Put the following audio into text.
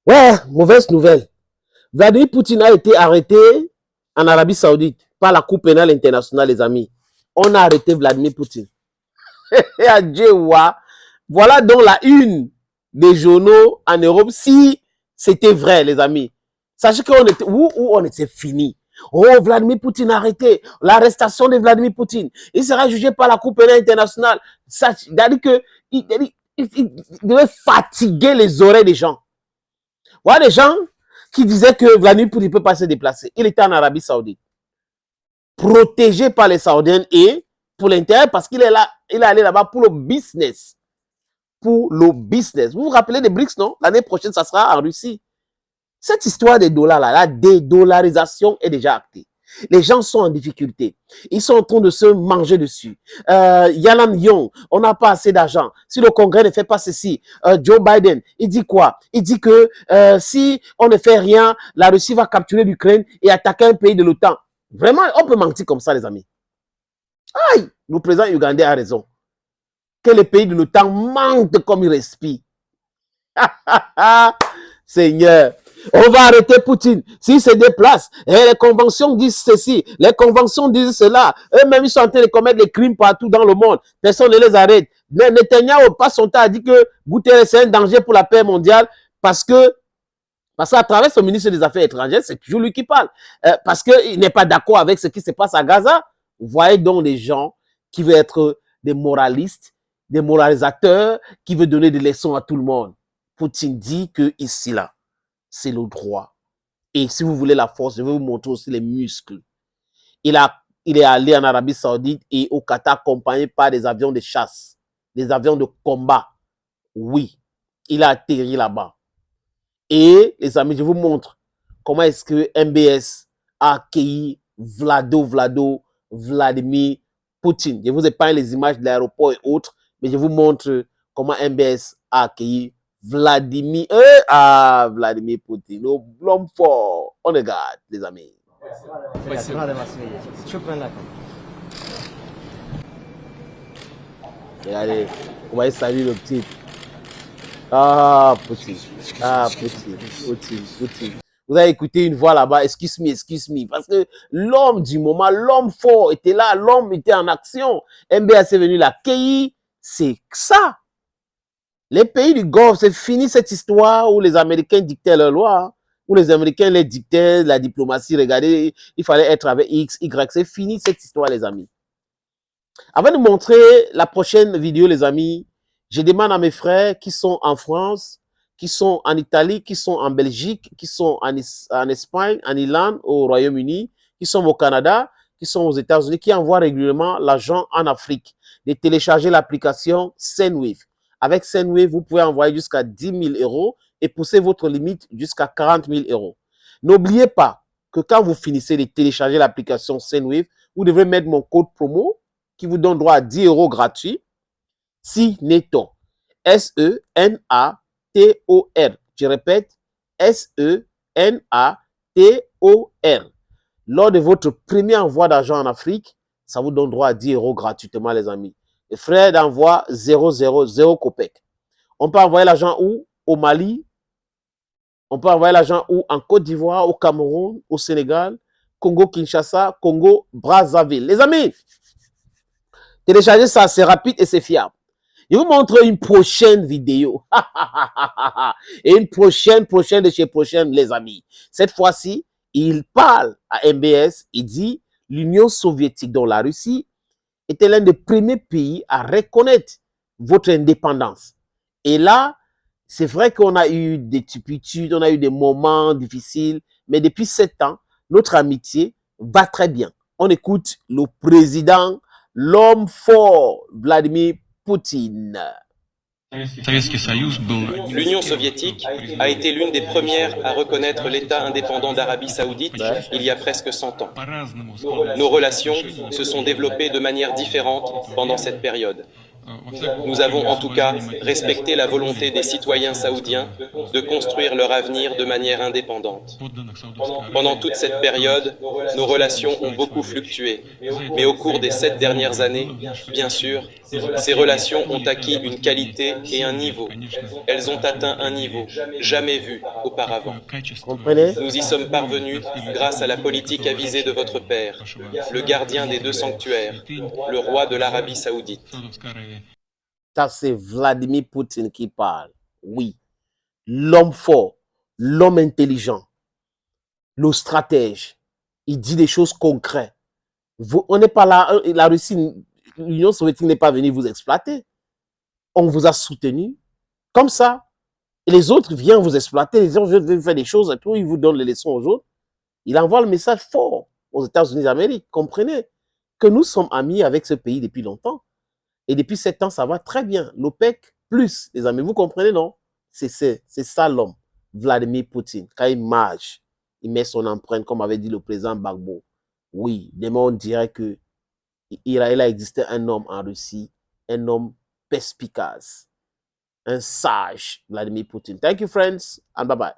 Ouais, mauvaise nouvelle. Vladimir Poutine a été arrêté en Arabie Saoudite par la Cour pénale internationale, les amis. On a arrêté Vladimir Poutine. Et adieu, voilà donc la une des journaux en Europe, si c'était vrai, les amis. Sachez qu'on était, où on était fini. Oh, Vladimir Poutine arrêté. L'arrestation de Vladimir Poutine. Il sera jugé par la Cour pénale internationale. Ça, c'est-à-dire qu'il devait fatiguer les oreilles des gens. Voilà des gens qui disaient que Vladimir Poutine ne peut pas se déplacer. Il était en Arabie Saoudite. Protégé par les Saoudiens et pour l'intérêt, parce qu'il est là, il est allé là-bas pour le business. Pour le business. Vous vous rappelez des BRICS, non? L'année prochaine, ça sera en Russie. Cette histoire des dollars là, la dédollarisation est déjà actée. Les gens sont en difficulté. Ils sont en train de se manger dessus. Yalan Young, on n'a pas assez d'argent. Si le Congrès ne fait pas ceci, Joe Biden, il dit quoi? Il dit que si on ne fait rien, la Russie va capturer l'Ukraine et attaquer un pays de l'OTAN. Vraiment, on peut mentir comme ça, les amis. Aïe, le président ougandais a raison. Que les pays de l'OTAN mentent comme ils respirent. Seigneur, on va arrêter Poutine. S'il se déplace, et les conventions disent ceci, les conventions disent cela. Eux-mêmes, ils sont en train de commettre des crimes partout dans le monde. Personne ne les arrête. Mais Netanyahu passe son temps à dire que Guterres est un danger pour la paix mondiale parce qu'à travers son ministre des Affaires étrangères, c'est toujours lui qui parle. Parce qu'il n'est pas d'accord avec ce qui se passe à Gaza. Vous voyez donc les gens qui veulent être des moralistes, des moralisateurs, qui veulent donner des leçons à tout le monde. Poutine dit que ici, là, c'est le droit. Et si vous voulez la force, je vais vous montrer aussi les muscles. Il est allé en Arabie Saoudite et au Qatar accompagné par des avions de chasse, des avions de combat. Oui, il a atterri là-bas. Et les amis, je vous montre comment est-ce que MBS a accueilli Vladimir Poutine. Je vous épargne les images de l'aéroport et autres, mais je vous montre comment MBS a accueilli Vladimir Poutine, l'homme fort. On regarde, les amis. Regardez, on va saluer le petit. Ah, Poutine. Ah, Poutine. Vous avez écouté une voix là-bas, excuse me, parce que l'homme du moment, l'homme fort était là, l'homme était en action. MBS est venu l'accueillir, c'est ça. Les pays du Golfe, c'est fini cette histoire où les Américains dictaient leurs lois, où les Américains les dictaient, la diplomatie, regardez, il fallait être avec X, Y, c'est fini cette histoire, les amis. Avant de montrer la prochaine vidéo, les amis, je demande à mes frères qui sont en France, qui sont en Italie, qui sont en Belgique, qui sont en Espagne, en Irlande, au Royaume-Uni, qui sont au Canada, qui sont aux États-Unis, qui envoient régulièrement l'argent en Afrique, de télécharger l'application Sendwave. Avec Sendwave, vous pouvez envoyer jusqu'à 10 000 € et pousser votre limite jusqu'à 40 000 €. N'oubliez pas que quand vous finissez de télécharger l'application Sendwave, vous devrez mettre mon code promo qui vous donne droit à 10 € gratuits. SENATOR. S-E-N-A-T-O-R. Je répète, S-E-N-A-T-O-R. Lors de votre premier envoi d'argent en Afrique, ça vous donne droit à 10 € gratuitement, les amis. Les frais d'envoi 0,0 copec. On peut envoyer l'argent où? Au Mali. On peut envoyer l'argent où? En Côte d'Ivoire, au Cameroun, au Sénégal, Congo-Kinshasa, Congo-Brazzaville. Les amis, téléchargez ça, c'est rapide et c'est fiable. Je vous montre une prochaine vidéo. Et une prochaine de chez prochaine, les amis. Cette fois-ci, il parle à MBS. Il dit l'Union soviétique, dont la Russie, était l'un des premiers pays à reconnaître votre indépendance. Et là, c'est vrai qu'on a eu des turpitudes, on a eu des moments difficiles, mais depuis 7 ans, notre amitié va très bien. On écoute le président, l'homme fort, Vladimir Poutine. L'Union soviétique a été l'une des premières à reconnaître l'État indépendant d'Arabie Saoudite il y a presque 100 ans. Nos relations se sont développées de manière différente pendant cette période. Nous avons en tout cas respecté la volonté des citoyens saoudiens de construire leur avenir de manière indépendante. Pendant toute cette période, nos relations ont beaucoup fluctué, mais au cours des 7 dernières années, bien sûr, Ces relations ont acquis une qualité et un niveau. Elles ont atteint un niveau jamais vu auparavant. Comprenez? Nous y sommes parvenus grâce à la politique avisée de votre père, le gardien des deux sanctuaires, le roi de l'Arabie saoudite. Ça, c'est Vladimir Poutine qui parle. Oui. L'homme fort, l'homme intelligent, le stratège. Il dit des choses concrètes. On n'est pas là, la Russie, l'Union soviétique n'est pas venue vous exploiter. On vous a soutenu comme ça. Et les autres viennent vous exploiter, les autres viennent faire des choses, et puis ils vous donnent les leçons aux autres. Il envoie le message fort aux États-Unis d'Amérique. Comprenez que nous sommes amis avec ce pays depuis longtemps. Et depuis 7 ans, ça va très bien. L'OPEC plus, les amis, vous comprenez, non? C'est ça l'homme, Vladimir Poutine. Quand il marche, il met son empreinte, comme avait dit le président Gbagbo. Oui, demain on dirait que il a existé un homme en Russie, un homme perspicace, un sage, Vladimir Poutine. Thank you, friends, and bye-bye.